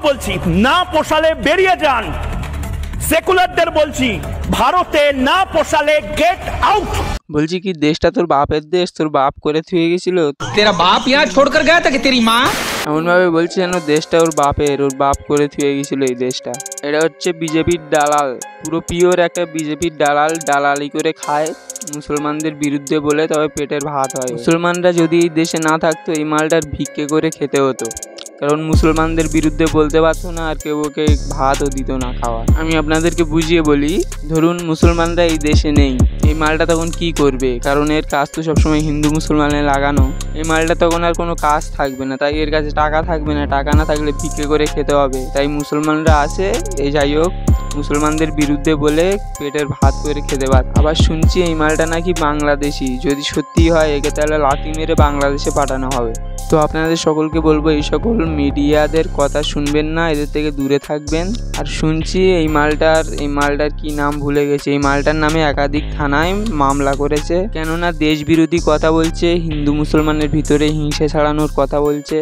বলছি, না পোষালে বেরিয়ে যান। সেকুলারদের বলছি, ভারতে না পোষালে গেট আউট। বলছি কি দেশটা তোর বাপের দেশ, তোর বাপ করে থুয়ে গেছিল। তেরা বাপ ইয়া ছোড়কর গয়া থা কি তেরি মা? এমন ভাবে বলছি যেন দেশটা ওর বাপের, ওর বাপ করে থুয়ে গেছিল এই দেশটা। এটা হচ্ছে বিজেপির দালাল, পুরো পিওর একটা বিজেপির দালাল, দালালি করে খায় মুসলমানদের বিরুদ্ধে বলে তবে পেটের ভাত হয়। মুসলমানরা যদি এই দেশে না থাকতো এই মালটার ভিক্ষে করে খেতে হতো, কারণ মুসলমানদের বিরুদ্ধে বলতে পারতো না আর কেউ ওকে ভাতও দিত না খাওয়া। আমি আপনাদেরকে বুঝিয়ে বলি, ধরুন মুসলমানরা এই দেশে নেই, এই মালটা তখন কি করবে? কারণ এর কাজ তো সবসময় হিন্দু মুসলমানে লাগানো। এই মালটা তখন আর কোনো কাজ থাকবে না, তাই এর কাছে টাকা থাকবে না, টাকা না থাকলে ভিক্ষে করে খেতে হবে। তাই মুসলমানরা আসে, এই যাই হোক মুসলমানদের বিরুদ্ধে বলে পেটের ভাত করে খেতে পারে। আবার শুনছি এই মালটা নাকি বাংলাদেশি, যদি সত্যি হয় একে তাহলে লাথি মেরে বাংলাদেশে পাঠানো হবে। তো আপনাদের সকলকে বলবো এই সকল মিডিয়াদের কথা শুনবেন না, এদের থেকে দূরে থাকবেন। আর শুনছি এই মালটার কি নাম ভুলে গেছে, এই মালটার নামে একাধিক থানায় মামলা করেছে, কেননা দেশ বিরোধী কথা বলছে, হিন্দু মুসলমানের ভিতরে হিংসা ছড়ানোর কথা বলছে।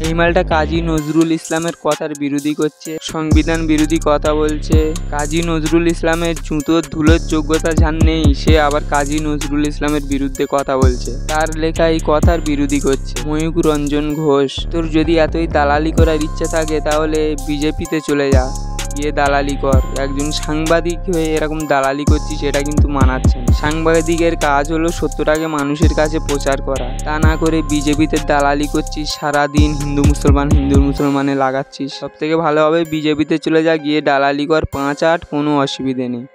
এই মালটা কাজী নজরুল ইসলামের কথার বিরোধী করছে, সংবিধান বিরোধী কথা বলছে। কাজী নজরুল ইসলামের জুতোর ধুলোর যোগ্যতা যার নেই, সে আবার কাজী নজরুল ইসলামের বিরুদ্ধে কথা বলছে, তার লেখা এই কথার বিরোধী করছে। ময়ূক রঞ্জন ঘোষ, তোর যদি এতই দালালি করার ইচ্ছা থাকে তাহলে বিজেপিতে চলে যা, গিয়ে দালালি কর। একজন সাংবাদিক হয়ে এরকম দালালি করছিস, এটা কিন্তু মানাচ্ছে না। সাংবাদিকের কাজ হলো সত্যটাকে মানুষের কাছে প্রচার করা, তা না করে বিজেপিতে দালালি করছিস, সারাদিন হিন্দু মুসলমানে লাগাচ্ছিস। সব থেকে ভালো হবে বিজেপিতে চলে যা, গিয়ে দালালি কর 5-8, কোনো অসুবিধে নেই।